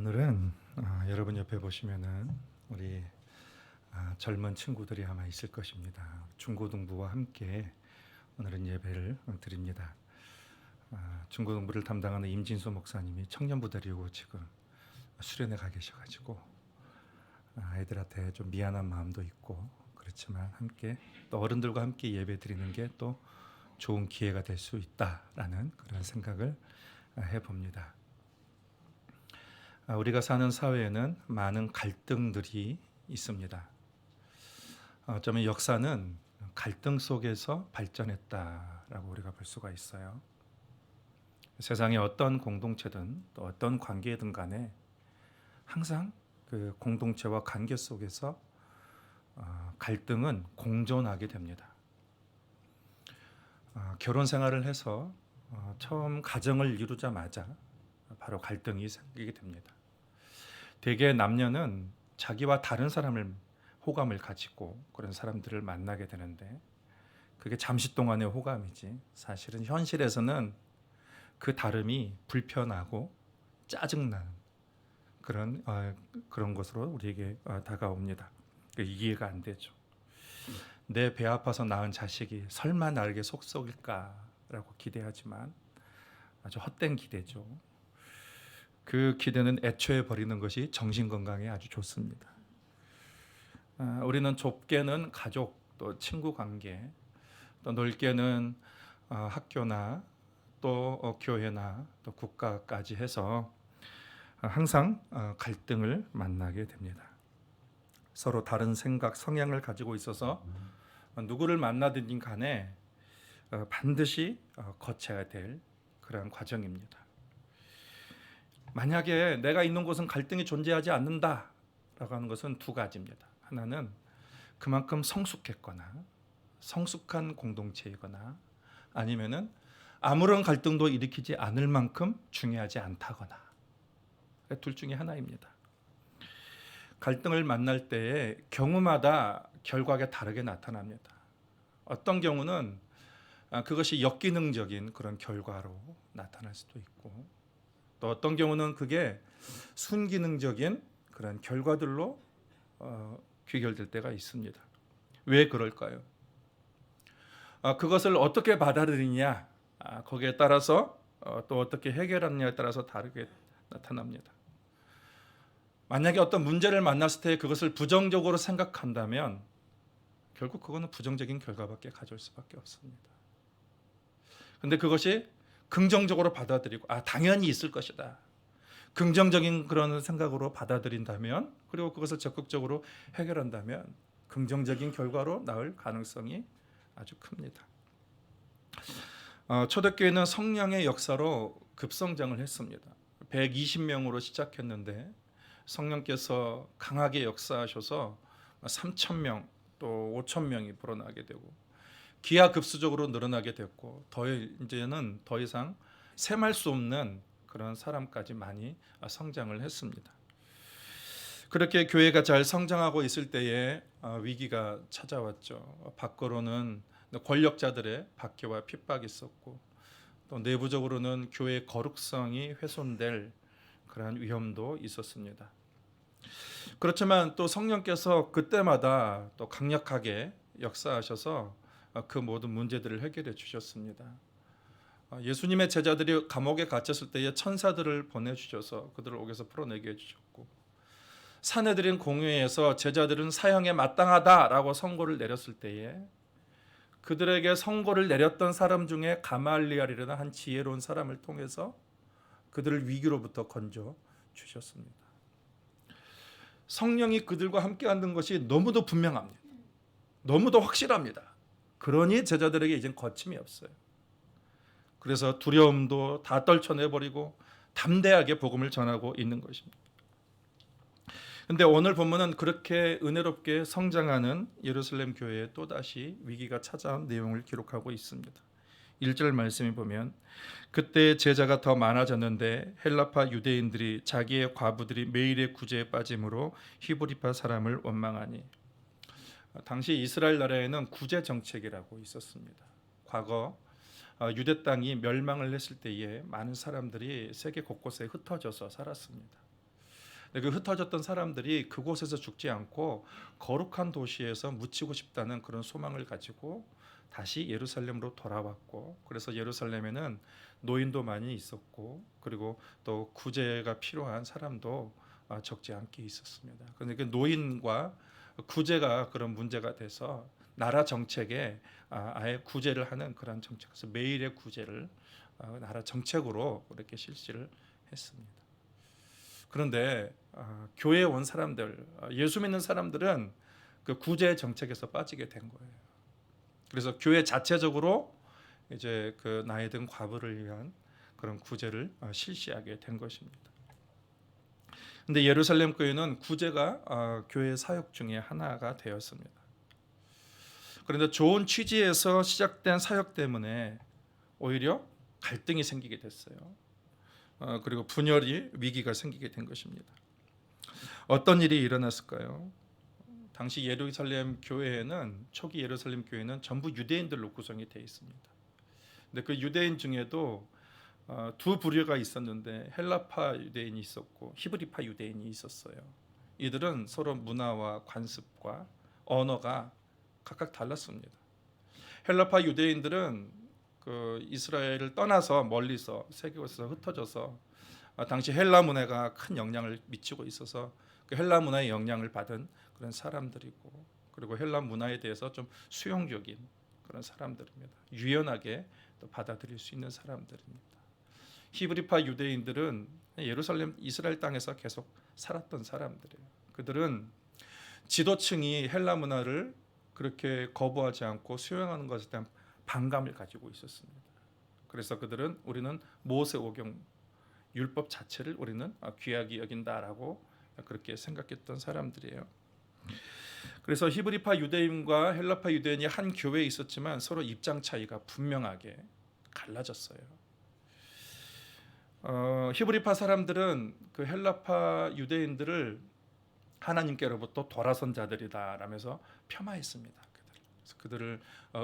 오늘은 여러분 옆에 보시면은 우리 젊은 친구들이 아마 있을 것입니다. 중고등부와 함께 오늘은 예배를 드립니다. 중고등부를 담당하는 임진수 목사님이 청년부 데리고 지금 수련회 가 계셔가지고 아이들한테 좀 미안한 마음도 있고 그렇지만 함께 또 어른들과 함께 예배 드리는 게 또 좋은 기회가 될 수 있다라는 그런 생각을 해봅니다. 우리가 사는 사회에는 많은 갈등들이 있습니다. 어쩌면 역사는 갈등 속에서 발전했다라고 우리가 볼 수가 있어요. 세상의 어떤 공동체든 또 어떤 관계든 간에 항상 그 공동체와 관계 속에서 갈등은 공존하게 됩니다. 결혼 생활을 해서 처음 가정을 이루자마자 바로 갈등이 생기게 됩니다. 대개 남녀는 자기와 다른 사람을 호감을 가지고 그런 사람들을 만나게 되는데 그게 잠시 동안의 호감이지 사실은 현실에서는 그 다름이 불편하고 짜증나는 그런 것으로 우리에게 다가옵니다. 이해가 안 되죠. 내 배 아파서 낳은 자식이 설마 나에게 속썩일까라고 기대하지만 아주 헛된 기대죠. 그 기대는 애초에 버리는 것이 정신건강에 아주 좋습니다. 우리는 좁게는 가족, 또 친구 관계, 또 넓게는 학교나 또 교회나 또 국가까지 해서 항상 갈등을 만나게 됩니다. 서로 다른 생각, 성향을 가지고 있어서 누구를 만나든지 간에 반드시 거쳐야 될 그런 과정입니다. 만약에 내가 있는 곳은 갈등이 존재하지 않는다라고 하는 것은 두 가지입니다. 하나는 그만큼 성숙했거나 성숙한 공동체이거나 아니면은 아무런 갈등도 일으키지 않을 만큼 중요하지 않다거나 둘 중에 하나입니다. 갈등을 만날 때에 경우마다 결과가 다르게 나타납니다. 어떤 경우는 그것이 역기능적인 그런 결과로 나타날 수도 있고 또 어떤 경우는 그게 순기능적인 그런 결과들로 귀결될 때가 있습니다. 왜 그럴까요? 그것을 어떻게 받아들이냐 거기에 따라서 또 어떻게 해결하느냐에 따라서 다르게 나타납니다. 만약에 어떤 문제를 만났을 때 그것을 부정적으로 생각한다면 결국 그거는 부정적인 결과밖에 가져올 수밖에 없습니다. 그런데 그것이 긍정적으로 받아들이고 당연히 있을 것이다. 긍정적인 그런 생각으로 받아들인다면 그리고 그것을 적극적으로 해결한다면 긍정적인 결과로 나올 가능성이 아주 큽니다. 초대교회는 성령의 역사로 급성장을 했습니다. 120명으로 시작했는데 성령께서 강하게 역사하셔서 3,000명 또 5,000명이 불어나게 되고 기하급수적으로 늘어나게 됐고 이제는 더 이상 셈할 수 없는 그런 사람까지 많이 성장을 했습니다. 그렇게 교회가 잘 성장하고 있을 때에 위기가 찾아왔죠. 밖으로는 권력자들의 박해와 핍박이 있었고 또 내부적으로는 교회의 거룩성이 훼손될 그러한 위험도 있었습니다. 그렇지만 또 성령께서 그때마다 또 강력하게 역사하셔서 그 모든 문제들을 해결해 주셨습니다. 예수님의 제자들이 감옥에 갇혔을 때에 천사들을 보내주셔서 그들을 옥에서 풀어내게 해주셨고 사내들인 공회에서 제자들은 사형에 마땅하다라고 선고를 내렸을 때에 그들에게 선고를 내렸던 사람 중에 가말리엘이라는 한 지혜로운 사람을 통해서 그들을 위기로부터 건져 주셨습니다. 성령이 그들과 함께 하는 것이 너무도 분명합니다. 너무도 확실합니다. 그러니 제자들에게 이젠 거침이 없어요. 그래서 두려움도 다 떨쳐내버리고 담대하게 복음을 전하고 있는 것입니다. 그런데 오늘 본문은 그렇게 은혜롭게 성장하는 예루살렘 교회에 또다시 위기가 찾아온 내용을 기록하고 있습니다. 1절 말씀에 보면 그때 제자가 더 많아졌는데 헬라파 유대인들이 자기의 과부들이 매일의 구제에 빠짐으로 히브리파 사람을 원망하니 당시 이스라엘 나라에는 구제 정책이라고 있었습니다. 과거 유대 땅이 멸망을 했을 때에 많은 사람들이 세계 곳곳에 흩어져서 살았습니다. 그 흩어졌던 사람들이 그곳에서 죽지 않고 거룩한 도시에서 묻히고 싶다는 그런 소망을 가지고 다시 예루살렘으로 돌아왔고, 그래서 예루살렘에는 노인도 많이 있었고, 그리고 또 구제가 필요한 사람도 적지 않게 있었습니다. 그런데 그 노인과 구제가 그런 문제가 돼서 나라 정책에 아예 구제를 하는 그런 정책, 그래서 매일의 구제를 나라 정책으로 이렇게 실시를 했습니다. 그런데 교회에 온 사람들, 예수 믿는 사람들은 그 구제 정책에서 빠지게 된 거예요. 그래서 교회 자체적으로 이제 그 나이 든 과부를 위한 그런 구제를 실시하게 된 것입니다. 근데 예루살렘 교회는 구제가 교회 사역 중에 하나가 되었습니다. 그런데 좋은 취지에서 시작된 사역 때문에 오히려 갈등이 생기게 됐어요. 그리고 분열이 위기가 생기게 된 것입니다. 어떤 일이 일어났을까요? 당시 예루살렘 교회는 초기 예루살렘 교회는 전부 유대인들로 구성이 되어 있습니다. 근데 그 유대인 중에도 두 부류가 있었는데 헬라파 유대인이 있었고 히브리파 유대인이 있었어요. 이들은 서로 문화와 관습과 언어가 각각 달랐습니다. 헬라파 유대인들은 그 이스라엘을 떠나서 멀리서 세계에서 흩어져서 당시 헬라 문화가 큰 영향을 미치고 있어서 그 헬라 문화의 영향을 받은 그런 사람들이고, 그리고 헬라 문화에 대해서 좀 수용적인 그런 사람들입니다. 유연하게 또 받아들일 수 있는 사람들입니다. 히브리파 유대인들은 예루살렘 이스라엘 땅에서 계속 살았던 사람들이에요. 그들은 지도층이 헬라 문화를 그렇게 거부하지 않고 수용하는 것에 대한 반감을 가지고 있었습니다. 그래서 그들은 우리는 모세오경 율법 자체를 우리는 귀하게 여긴다라고 그렇게 생각했던 사람들이에요. 그래서 히브리파 유대인과 헬라파 유대인이 한 교회에 있었지만 서로 입장 차이가 분명하게 갈라졌어요. 히브리파 사람들은 그 헬라파 유대인들을 하나님께로부터 돌아선 자들이다 라면서 폄하했습니다. 그래서 그들을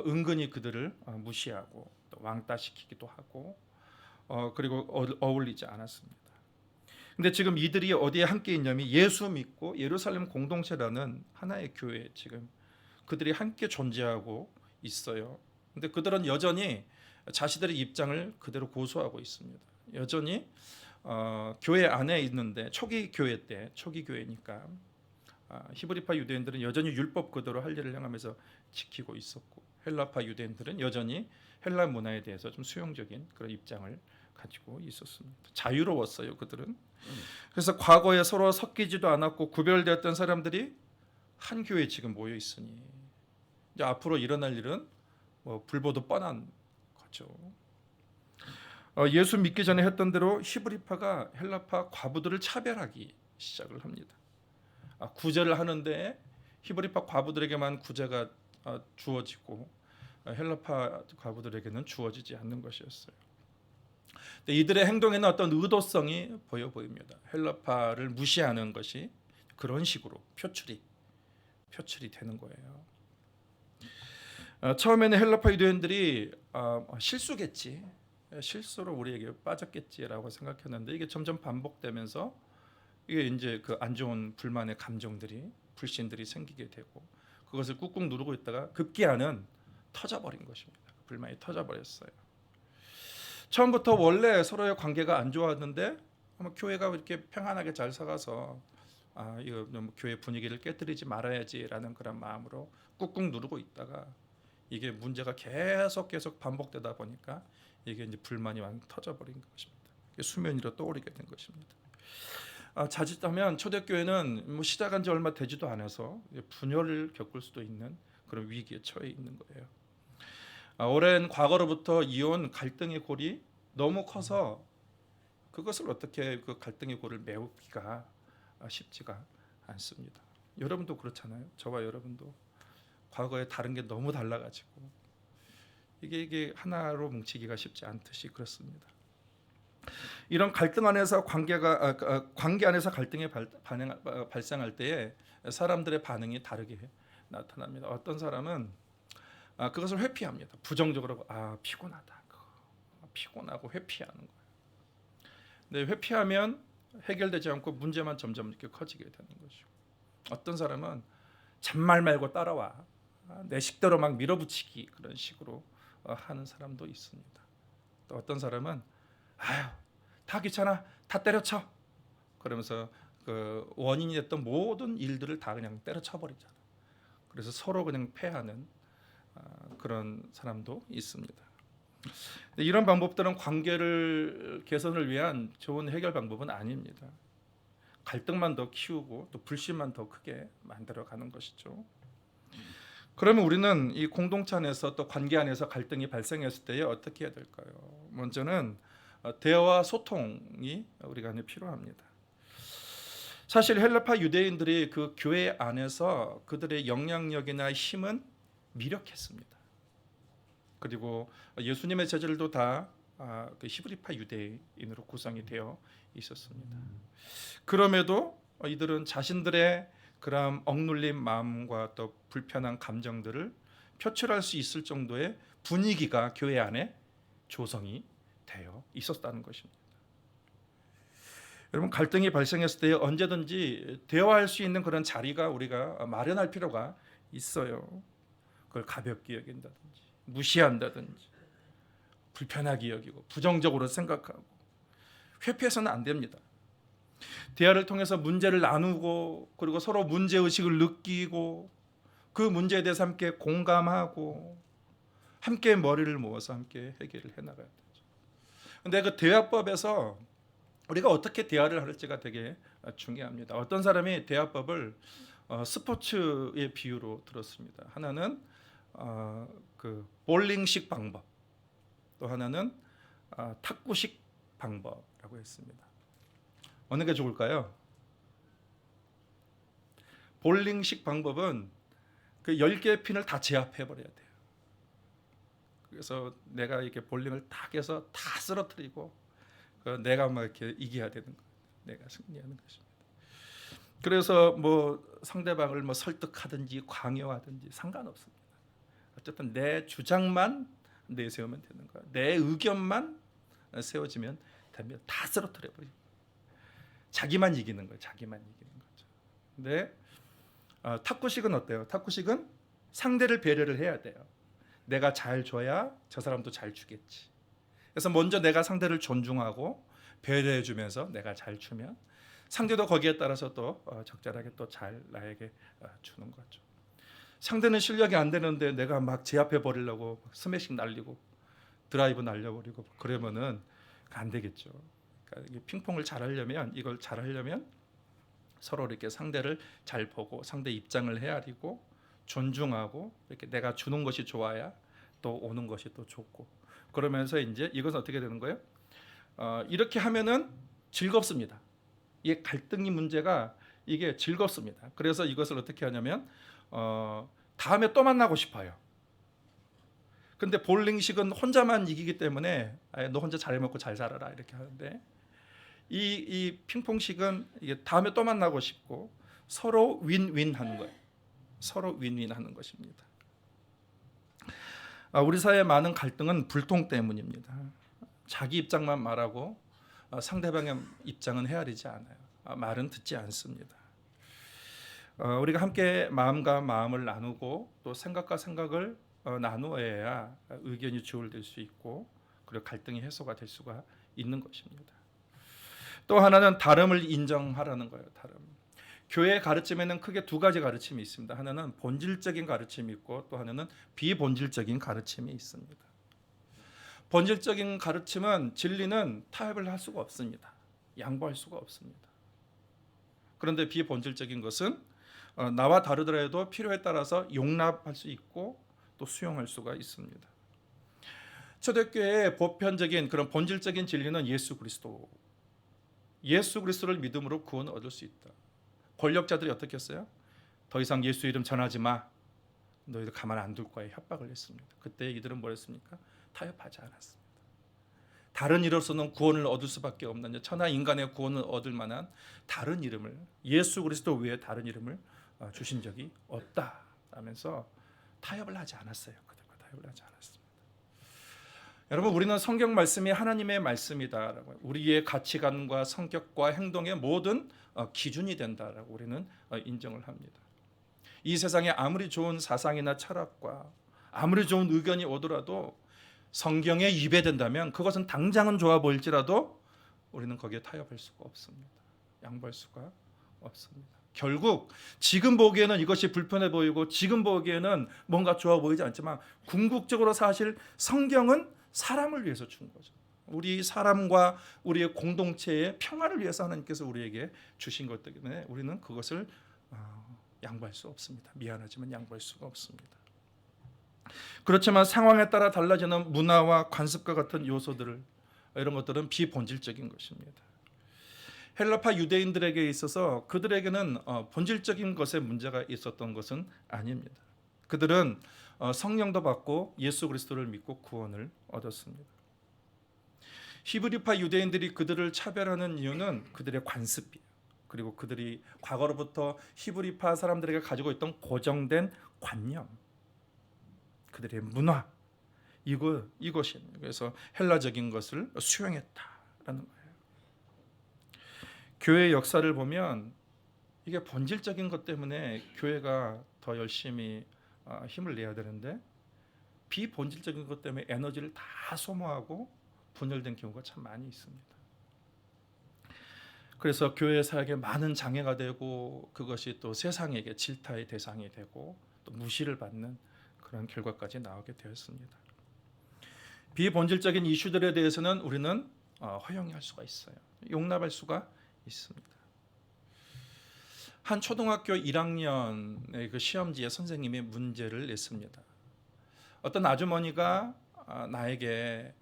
은근히 그들을 무시하고 또 왕따시키기도 하고 그리고 어울리지 않았습니다. 근데 지금 이들이 어디에 함께 있냐면 예수 믿고 예루살렘 공동체라는 하나의 교회에 지금 그들이 함께 존재하고 있어요. 근데 그들은 여전히 자신들의 입장을 그대로 고수하고 있습니다. 여전히 교회 안에 있는데 초기 교회 때 초기 교회니까 히브리파 유대인들은 여전히 율법 그대로 할 일을 행하면서 지키고 있었고, 헬라파 유대인들은 여전히 헬라 문화에 대해서 좀 수용적인 그런 입장을 가지고 있었습니다. 자유로웠어요, 그들은. 그래서 과거에 서로 섞이지도 않았고 구별되었던 사람들이 한 교회에 지금 모여 있으니 이제 앞으로 일어날 일은 뭐 불보듯 뻔한 거죠. 예수 믿기 전에 했던 대로 히브리파가 헬라파 과부들을 차별하기 시작을 합니다. 구제를 하는데 히브리파 과부들에게만 구제가 주어지고 헬라파 과부들에게는 주어지지 않는 것이었어요. 이들의 행동에는 어떤 의도성이 보여 보입니다. 헬라파를 무시하는 것이 그런 식으로 표출이 되는 거예요. 처음에는 헬라파 유대인들이 실수겠지, 실수로 우리에게 빠졌겠지라고 생각했는데 이게 점점 반복되면서 이게 이제 그 안 좋은 불만의 감정들이 불신들이 생기게 되고 그것을 꾹꾹 누르고 있다가 급기야는 터져버린 것입니다. 불만이 터져버렸어요. 처음부터 원래 서로의 관계가 안 좋았는데 교회가 이렇게 평안하게 잘 살아서 이거 교회 분위기를 깨뜨리지 말아야지라는 그런 마음으로 꾹꾹 누르고 있다가 이게 문제가 계속 반복되다 보니까 이게 이제 불만이 완전 터져버린 것입니다. 수면 위로 떠오르게 된 것입니다. 자칫하면 초대교회는 뭐 시작한 지 얼마 되지도 않아서 분열을 겪을 수도 있는 그런 위기에 처해 있는 거예요. 오랜 과거로부터 이어온 갈등의 골이 너무 커서 그것을 어떻게 그 갈등의 골을 메우기가 쉽지가 않습니다. 여러분도 그렇잖아요. 저와 여러분도 과거에 다른 게 너무 달라가지고 이게 하나로 뭉치기가 쉽지 않듯이 그렇습니다. 이런 갈등 안에서 관계 안에서 갈등이 발생할 때에 사람들의 반응이 다르게 나타납니다. 어떤 사람은 그것을 회피합니다. 부정적으로 피곤하다, 피곤하고 회피하는 거예요. 근데 회피하면 해결되지 않고 문제만 점점 이렇게 커지게 되는 것이고, 어떤 사람은 잔말 말고 따라와, 내 식대로 막 밀어붙이기, 그런 식으로 하는 사람도 있습니다. 또 어떤 사람은 아유 다 귀찮아, 다 때려쳐, 그러면서 그 원인이 됐던 모든 일들을 다 그냥 때려쳐 버리잖아. 그래서 서로 그냥 패하는 그런 사람도 있습니다. 이런 방법들은 관계를 개선을 위한 좋은 해결 방법은 아닙니다. 갈등만 더 키우고 또 불신만 더 크게 만들어가는 것이죠. 그러면 우리는 이 공동체 안에서 또 관계 안에서 갈등이 발생했을 때 어떻게 해야 될까요? 먼저는 대화와 소통이 우리 간에 필요합니다. 사실 헬라파 유대인들이 그 교회 안에서 그들의 영향력이나 힘은 미력했습니다. 그리고 예수님의 제자들도 다 그 히브리파 유대인으로 구성이 되어 있었습니다. 그럼에도 이들은 자신들의 그런 억눌린 마음과 또 불편한 감정들을 표출할 수 있을 정도의 분위기가 교회 안에 조성이 되어 있었다는 것입니다. 여러분, 갈등이 발생했을 때 언제든지 대화할 수 있는 그런 자리가 우리가 마련할 필요가 있어요. 그걸 가볍게 여긴다든지 무시한다든지 불편하게 여기고 부정적으로 생각하고 회피해서는 안 됩니다. 대화를 통해서 문제를 나누고, 그리고 서로 문제의식을 느끼고, 그 문제에 대해서 함께 공감하고 함께 머리를 모아서 함께 해결을 해나가야 되죠. 근데 그 대화법에서 우리가 어떻게 대화를 할지가 되게 중요합니다. 어떤 사람이 대화법을 스포츠의 비유로 들었습니다. 하나는 그 볼링식 방법, 또 하나는 탁구식 방법이라고 했습니다. 어느 게 좋을까요? 볼링식 방법은 그 10개의 핀을 다 제압해 버려야 돼요. 그래서 내가 이렇게 볼링을 딱 해서 다 쓰러뜨리고 내가 막 이렇게 이겨야 되는 거예요. 내가 승리하는 것입니다. 그래서 뭐 상대방을 뭐 설득하든지 강요하든지 상관없습니다. 어쨌든 내 주장만 내세우면 되는 거야. 내 의견만 세워지면 됩니다. 다 쓰러뜨려 버리고 자기만 이기는 거예요. 자기만 이기는 거죠. 근데 탁구식은 어때요? 탁구식은 상대를 배려를 해야 돼요. 내가 잘 줘야 저 사람도 잘 주겠지. 그래서 먼저 내가 상대를 존중하고 배려해 주면서 내가 잘 주면 상대도 거기에 따라서 또 적절하게 또 잘 나에게 주는 거죠. 상대는 실력이 안 되는데 내가 막 제압해 버리려고 스매싱 날리고 드라이브 날려버리고 그러면은 안 되겠죠. 그러니까 핑퐁을 잘하려면, 이걸 잘하려면 서로 이렇게 상대를 잘 보고 상대 입장을 헤아리고 존중하고, 이렇게 내가 주는 것이 좋아야 또 오는 것이 또 좋고, 그러면서 이제 이것은 어떻게 되는 거예요? 이렇게 하면은 즐겁습니다. 이게 갈등이 문제가 이게 즐겁습니다. 그래서 이것을 어떻게 하냐면 다음에 또 만나고 싶어요. 근데 볼링식은 혼자만 이기기 때문에 너 혼자 잘 먹고 잘 살아라 이렇게 하는데, 이 핑퐁식은 이게 다음에 또 만나고 싶고 서로 윈윈 하는 거예요. 서로 윈윈 하는 것입니다. 우리 사회의 많은 갈등은 불통 때문입니다. 자기 입장만 말하고 상대방의 입장은 헤아리지 않아요. 말은 듣지 않습니다. 우리가 함께 마음과 마음을 나누고 또 생각과 생각을 나누어야 의견이 조율될 수 있고, 그리고 갈등이 해소가 될 수가 있는 것입니다. 또 하나는 다름을 인정하라는 거예요. 다름. 교회의 가르침에는 크게 두 가지 가르침이 있습니다. 하나는 본질적인 가르침이 있고, 또 하나는 비본질적인 가르침이 있습니다. 본질적인 가르침은 진리는 타협을 할 수가 없습니다. 양보할 수가 없습니다. 그런데 비본질적인 것은 나와 다르더라도 필요에 따라서 용납할 수 있고 또 수용할 수가 있습니다. 초대교회의 보편적인 그런 본질적인 진리는 예수 그리스도. 예수 그리스도를 믿음으로 구원을 얻을 수 있다. 권력자들이 어떻게 했어요? 더 이상 예수 이름 전하지 마. 너희들 가만 안 둘 거야. 협박을 했습니다. 그때 이들은 뭘 했습니까? 타협하지 않았습니다. 다른 이로서는 구원을 얻을 수밖에 없는, 천하 인간의 구원을 얻을 만한 다른 이름을, 예수 그리스도 외에 다른 이름을 주신 적이 없다 하면서 타협을 하지 않았어요. 그들과 타협을 하지 않았습니다. 여러분, 우리는 성경 말씀이 하나님의 말씀이다라고, 우리의 가치관과 성격과 행동의 모든 기준이 된다라고 우리는 인정을 합니다. 이 세상에 아무리 좋은 사상이나 철학과 아무리 좋은 의견이 오더라도 성경에 위배된다면 그것은 당장은 좋아 보일지라도 우리는 거기에 타협할 수가 없습니다. 양보할 수가 없습니다. 결국 지금 보기에는 이것이 불편해 보이고 지금 보기에는 뭔가 좋아 보이지 않지만 궁극적으로 사실 성경은 사람을 위해서 준 거죠. 우리 사람과 우리의 공동체의 평화를 위해서 하나님께서 우리에게 주신 것 때문에 우리는 그것을 양보할 수 없습니다. 미안하지만 양보할 수가 없습니다. 그렇지만 상황에 따라 달라지는 문화와 관습과 같은 요소들을, 이런 것들은 비본질적인 것입니다. 헬라파 유대인들에게 있어서 그들에게는 본질적인 것에 문제가 있었던 것은 아닙니다. 그들은 성령도 받고 예수 그리스도를 믿고 구원을 얻었습니다. 히브리파 유대인들이 그들을 차별하는 이유는 그들의 관습이에요. 그리고 그들이 과거로부터 히브리파 사람들에게 가지고 있던 고정된 관념, 그들의 문화, 이것입니다. 그래서 헬라적인 것을 수용했다라는 거예요. 교회의 역사를 보면 이게 본질적인 것 때문에 교회가 더 열심히 힘을 내야 되는데 비본질적인 것 때문에 에너지를 다 소모하고 분열된 경우가 참 많이 있습니다. 그래서 교회 사역에 많은 장애가 되고 그것이 또 세상에게 질타의 대상이 되고 또 무시를 받는 그런 결과까지 나오게 되었습니다. 비본질적인 이슈들에 대해서는 우리는 허용할 수가 있어요. 용납할 수가 있습니다. 한 초등학교 1학년의 그 시험지에 선생님이 문제를 냈습니다. 어떤 아주머니가 나에게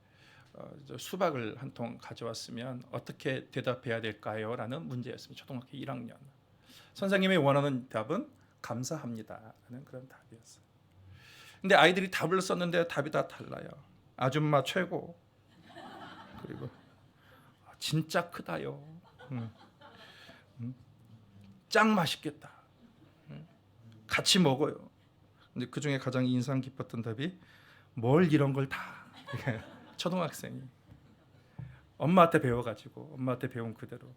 수박을 한 통 가져왔으면 어떻게 대답해야 될까요? 라는 문제였습니다. 초등학교 1학년. 선생님이 원하는 답은 감사합니다 라는 그런 답이었어요. 근데 아이들이 답을 썼는데 답이 다 달라요. 아줌마 최고, 그리고 진짜 크다요, 짱 맛있겠다, 같이 먹어요. 근데 그 중에 가장 인상 깊었던 답이 뭘 이런 걸 다 초등학생이 엄마한테 배워가지고 엄마한테 배운 그대로.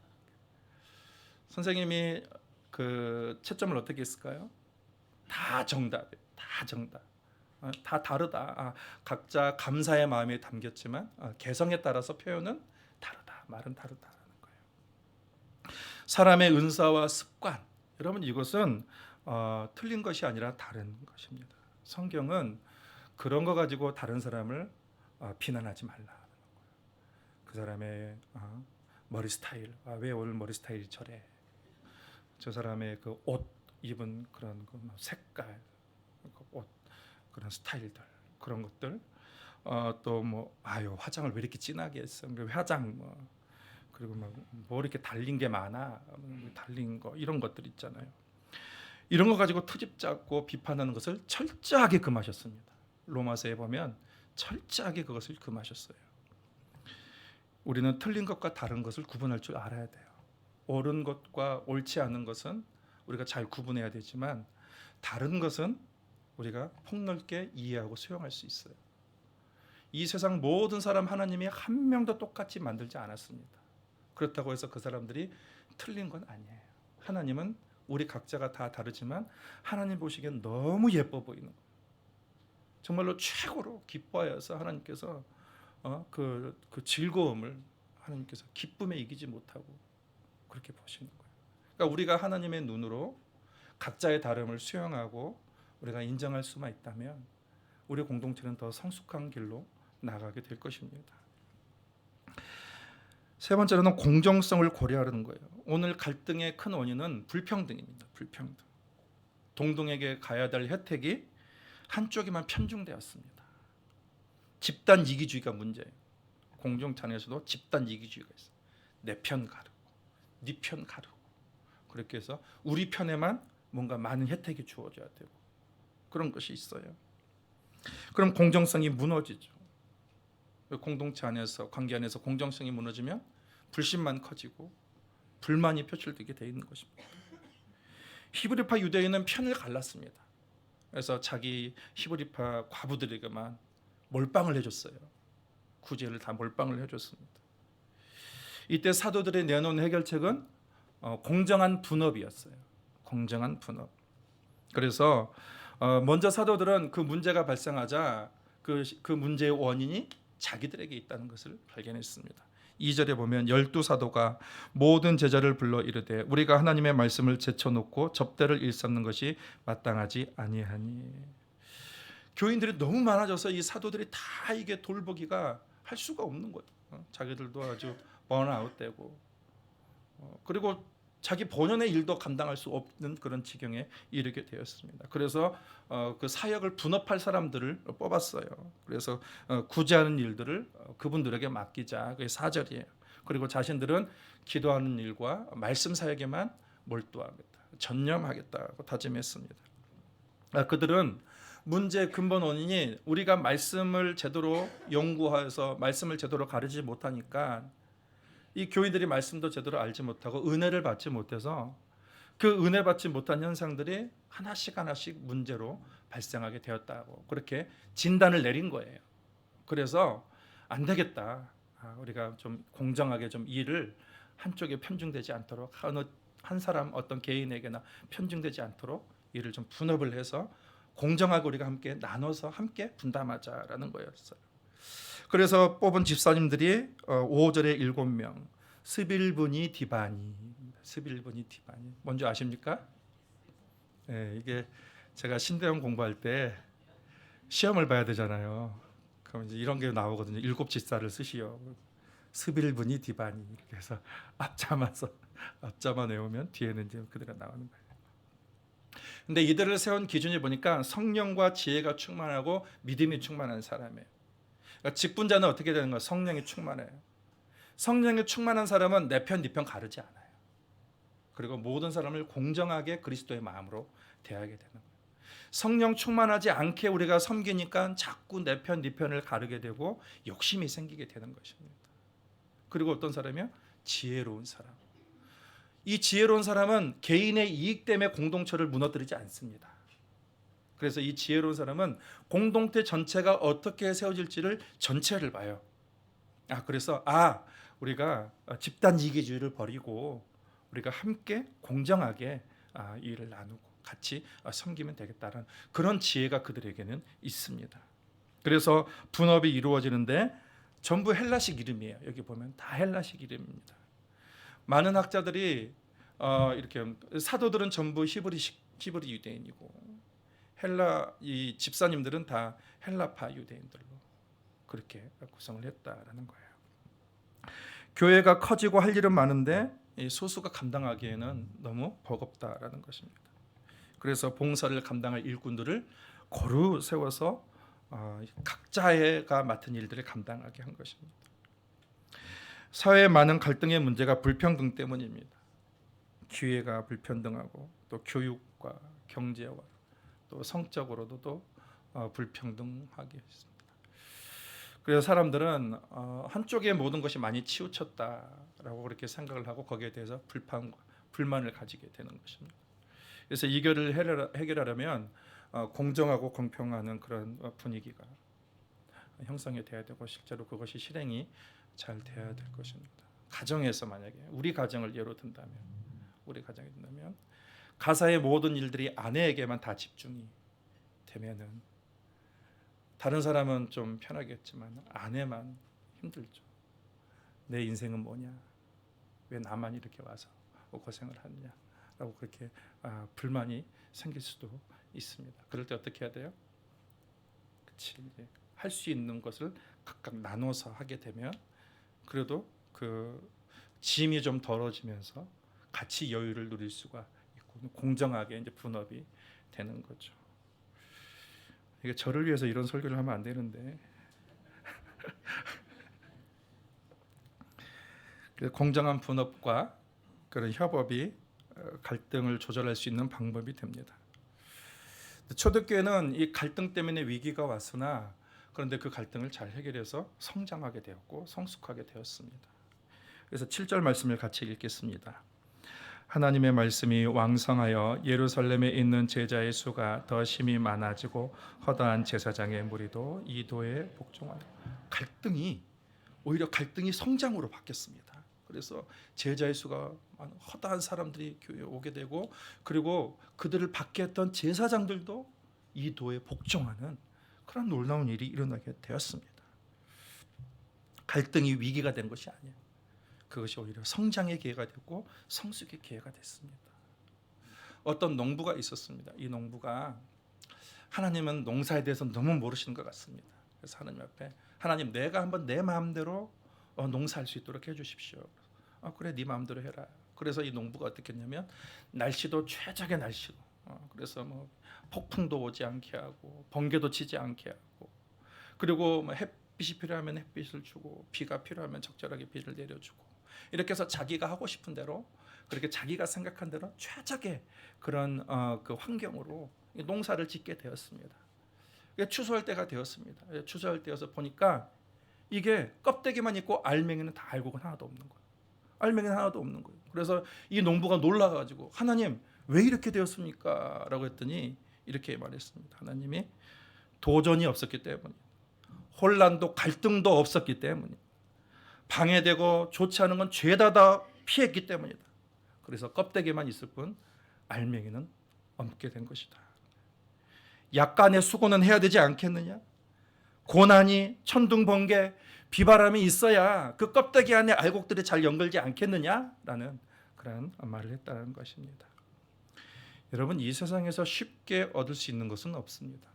선생님이 그 채점을 어떻게 했을까요? 다 정답이에요. 다 정답. 다 다르다. 각자 감사의 마음이 담겼지만 개성에 따라서 표현은 다르다. 말은 다르다는 거예요. 사람의 은사와 습관, 여러분 이것은 틀린 것이 아니라 다른 것입니다. 성경은 그런 거 가지고 다른 사람을 비난하지 말라는 거예요. 그 사람의 머리 스타일, 왜 오늘 머리 스타일이 저래? 저 사람의 그 옷 입은 그런 그 색깔, 옷, 그런 스타일들, 그런 것들, 또 뭐 화장을 왜 이렇게 진하게 했어? 화장 그리고 뭐 이렇게 달린 게 많아, 달린 거, 이런 것들 있잖아요. 이런 거 가지고 트집 잡고 비판하는 것을 철저하게 금하셨습니다. 로마서에 보면 철저하게 그것을 금하셨어요. 우리는 틀린 것과 다른 것을 구분할 줄 알아야 돼요. 옳은 것과 옳지 않은 것은 우리가 잘 구분해야 되지만 다른 것은 우리가 폭넓게 이해하고 수용할 수 있어요. 이 세상 모든 사람 하나님이 한 명도 똑같이 만들지 않았습니다. 그렇다고 해서 그 사람들이 틀린 건 아니에요. 하나님은 우리 각자가 다 다르지만 하나님 보시기엔 너무 예뻐 보이는 거예요. 정말로 최고로 기뻐하여서 하나님께서 그 즐거움을 하나님께서 기쁨에 이기지 못하고 그렇게 보시는 거예요. 그러니까 우리가 하나님의 눈으로 각자의 다름을 수용하고 우리가 인정할 수만 있다면 우리 공동체는 더 성숙한 길로 나가게 될 것입니다. 세 번째로는 공정성을 고려하는 거예요. 오늘 갈등의 큰 원인은 불평등입니다. 불평등. 동등에게 가야 될 혜택이 한쪽에만 편중되었습니다. 집단 이기주의가 문제예요. 공동체 안에서도 집단 이기주의가 있어요. 내 편 가르고 네 편 가르고 그렇게 해서 우리 편에만 뭔가 많은 혜택이 주어져야 되고 그런 것이 있어요. 그럼 공정성이 무너지죠. 공동체 안에서, 관계 안에서 공정성이 무너지면 불신만 커지고 불만이 표출되게 돼 있는 것입니다. 히브리파 유대인은 편을 갈랐습니다. 그래서 자기 히브리파 과부들에게만 몰빵을 해줬어요. 구제를 다 몰빵을 해줬습니다. 이때 사도들이 내놓은 해결책은 공정한 분업이었어요. 공정한 분업. 그래서 먼저 사도들은 그 문제가 발생하자 그 문제의 원인이 자기들에게 있다는 것을 발견했습니다. 2절에 보면 12사도가 모든 제자를 불러 이르되 우리가 하나님의 말씀을 제쳐놓고 접대를 일삼는 것이 마땅하지 아니하니. 교인들이 너무 많아져서 이 사도들이 다 이게 돌보기가 할 수가 없는 거예요. 자기들도 아주 번아웃되고 그리고 자기 본연의 일도 감당할 수 없는 그런 지경에 이르게 되었습니다. 그래서 그 사역을 분업할 사람들을 뽑았어요. 그래서 구제하는 일들을 그분들에게 맡기자. 그게 4절이에요. 그리고 자신들은 기도하는 일과 말씀 사역에만 몰두하겠다, 전념하겠다고 다짐했습니다. 그들은 문제의 근본 원인이 우리가 말씀을 제대로 연구해서 말씀을 제대로 가르치지 못하니까 이 교인들이 말씀도 제대로 알지 못하고 은혜를 받지 못해서 그 은혜 받지 못한 현상들이 하나씩 문제로 발생하게 되었다고 그렇게 진단을 내린 거예요. 그래서 안 되겠다. 우리가 좀 공정하게 좀 일을 한쪽에 편중되지 않도록 한 사람 어떤 개인에게나 편중되지 않도록 일을 좀 분업을 해서 공정하게 우리가 함께 나눠서 함께 분담하자라는 거였어요. 그래서 뽑은 집사님들이 5절에 7명, 스빌브니 디바니. 뭔지 아십니까? 네, 이게 제가 신대원 공부할 때 시험을 봐야 되잖아요. 그럼 이제 이런 게 나오거든요. 7 집사를 쓰시오. 스빌브니 디바니. 이렇게 해서 앞자만 외우면 뒤에는 이제 그대로 나오는 거예요. 근데 이들을 세운 기준이 보니까 성령과 지혜가 충만하고 믿음이 충만한 사람이에요. 그러니까 직분자는 어떻게 되는 거예요? 성령이 충만해요. 성령이 충만한 사람은 내 편, 네 편 가르지 않아요. 그리고 모든 사람을 공정하게 그리스도의 마음으로 대하게 되는 거예요. 성령 충만하지 않게 우리가 섬기니까 자꾸 내 편, 네 편을 가르게 되고 욕심이 생기게 되는 것입니다. 그리고 어떤 사람이요? 지혜로운 사람. 이 지혜로운 사람은 개인의 이익 때문에 공동체를 무너뜨리지 않습니다. 그래서 이 지혜로운 사람은 공동체 전체가 어떻게 세워질지를 전체를 봐요. 그래서 우리가 집단 이기주의를 버리고 우리가 함께 공정하게 이 일을 나누고 같이 섬기면 되겠다는 그런 지혜가 그들에게는 있습니다. 그래서 분업이 이루어지는데 전부 헬라식 이름이에요. 여기 보면 다 헬라식 이름입니다. 많은 학자들이 이렇게 사도들은 전부 히브리 유대인이고 이 집사님들은 다 헬라파 유대인들로 그렇게 구성을 했다라는 거예요. 교회가 커지고 할 일은 많은데 이 소수가 감당하기에는 너무 버겁다라는 것입니다. 그래서 봉사를 감당할 일꾼들을 고루 세워서 각자가 맡은 일들을 감당하게 한 것입니다. 사회에 많은 갈등의 문제가 불평등 때문입니다. 기회가 불평등하고 또 교육과 경제와 또 성적으로도 또 불평등하게 있습니다. 그래서 사람들은 한쪽의 모든 것이 많이 치우쳤다라고 그렇게 생각을 하고 거기에 대해서 불만을 가지게 되는 것입니다. 그래서 이거를 해결하려면 공정하고 공평한 그런 분위기가 형성이 돼야 되고 실제로 그것이 실행이 잘 돼야 될 것입니다. 가정에서 만약에 우리 가정을 예로 든다면 가사의 모든 일들이 아내에게만 다 집중이 되면은 다른 사람은 좀 편하겠지만 아내만 힘들죠. 내 인생은 뭐냐? 왜 나만 이렇게 와서 고생을 하느냐라고 그렇게 불만이 생길 수도 있습니다. 그럴 때 어떻게 해야 돼요? 할 수 있는 것을 각각 나눠서 하게 되면 그래도 그 짐이 좀 덜어지면서 같이 여유를 누릴 수가 있고 공정하게 이제 분업이 되는 거죠. 이게 저를 위해서 이런 설교를 하면 안 되는데 공정한 분업과 그런 협업이 갈등을 조절할 수 있는 방법이 됩니다. 초대교회는 이 갈등 때문에 위기가 왔으나 그런데 그 갈등을 잘 해결해서 성장하게 되었고 성숙하게 되었습니다. 그래서 7절 말씀을 같이 읽겠습니다. 하나님의 말씀이 왕성하여 예루살렘에 있는 제자의 수가 더 심히 많아지고 허다한 제사장의 무리도 이 도에 복종하여 갈등이 오히려 갈등이 성장으로 바뀌었습니다. 그래서 제자의 수가 허다한 사람들이 교회에 오게 되고, 그리고 그들을 받게 했던 제사장들도 이 도에 복종하는 그런 놀라운 일이 일어나게 되었습니다. 갈등이 위기가 된 것이 아니에요. 그것이 오히려 성장의 기회가 됐고 성숙의 기회가 됐습니다. 어떤 농부가 있었습니다. 이 농부가 하나님은 농사에 대해서 너무 모르시는 것 같습니다. 그래서 하나님 앞에, 하나님, 내가 한번 내 마음대로 농사할 수 있도록 해주십시오. 그래, 네 마음대로 해라. 그래서 이 농부가 어떻게 했냐면 날씨도 최적의 날씨로, 그래서 뭐 폭풍도 오지 않게 하고 번개도 치지 않게 하고, 그리고 뭐 햇빛이 필요하면 햇빛을 주고 비가 필요하면 적절하게 비를 내려주고, 이렇게 해서 자기가 하고 싶은 대로, 그렇게 자기가 생각한 대로 최적의 그런 그 환경으로 농사를 짓게 되었습니다. 추수할 때가 되었습니다. 추수할 때여서 보니까 이게 껍데기만 있고 알맹이는 다 알곡은 하나도 없는 거예요. 알맹이는 하나도 없는 거예요. 그래서 이 농부가 놀라가지고, 하나님 왜 이렇게 되었습니까? 라고 했더니 이렇게 말했습니다. 하나님이 도전이 없었기 때문에, 혼란도 갈등도 없었기 때문에, 방해되고 좋지 않은 건 죄다 다 피했기 때문이다. 그래서 껍데기만 있을 뿐 알맹이는 없게 된 것이다. 약간의 수고는 해야 되지 않겠느냐? 고난이, 천둥, 번개, 비바람이 있어야 그 껍데기 안에 알곡들이 잘 연결되지 않겠느냐라는 그런 말을 했다는 것입니다. 여러분, 이 세상에서 쉽게 얻을 수 있는 것은 없습니다.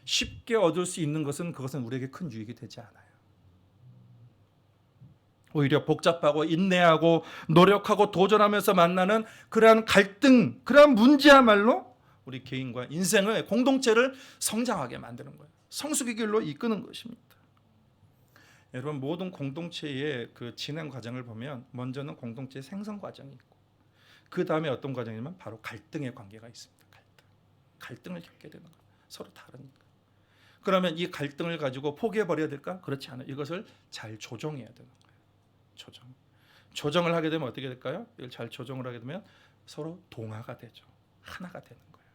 쉽게 얻을 수 있는 것은, 그것은 우리에게 큰 유익이 되지 않아요. 오히려 복잡하고 인내하고 노력하고 도전하면서 만나는 그러한 갈등, 그러한 문제야말로 우리 개인과 인생의 공동체를 성장하게 만드는 거예요. 성숙의 길로 이끄는 것입니다. 여러분, 모든 공동체의 그 진행 과정을 보면 먼저는 공동체의 생성 과정이 있고, 그 다음에 어떤 과정이냐면 바로 갈등의 관계가 있습니다. 갈등을 겪게 되는 거예요. 서로 다르니까. 그러면 이 갈등을 가지고 포기해버려야 될까? 그렇지 않아요. 이것을 잘 조정해야 되는 거예요. 조정을 하게 되면 어떻게 될까요? 이걸 잘 조정을 하게 되면 서로 동화가 되죠. 하나가 되는 거예요.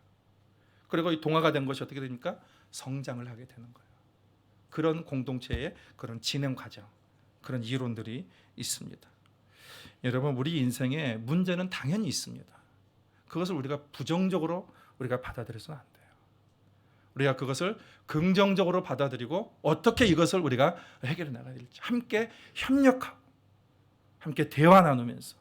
그리고 이 동화가 된 것이 어떻게 됩니까? 성장을 하게 되는 거예요. 그런 공동체의 그런 진행 과정, 그런 이론들이 있습니다. 여러분, 우리 인생에 문제는 당연히 있습니다. 그것을 우리가 부정적으로 우리가 받아들여서는 안 돼요. 우리가 그것을 긍정적으로 받아들이고 어떻게 이것을 우리가 해결해 나가야 될지 함께 협력하고 함께 대화 나누면서,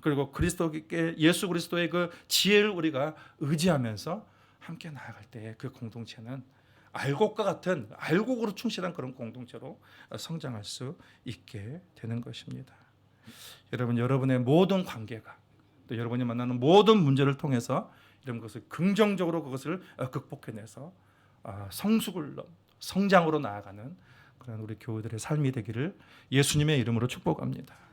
그리고 그리스도께, 예수 그리스도의 그 지혜를 우리가 의지하면서 함께 나아갈 때 그 공동체는 알곡과 같은, 알곡으로 충실한 그런 공동체로 성장할 수 있게 되는 것입니다. 여러분, 여러분의 모든 관계가, 또 여러분이 만나는 모든 문제를 통해서 이런 것을 긍정적으로 그것을 극복해내서 성숙을, 성장으로 나아가는 그런 우리 교우들의 삶이 되기를 예수님의 이름으로 축복합니다.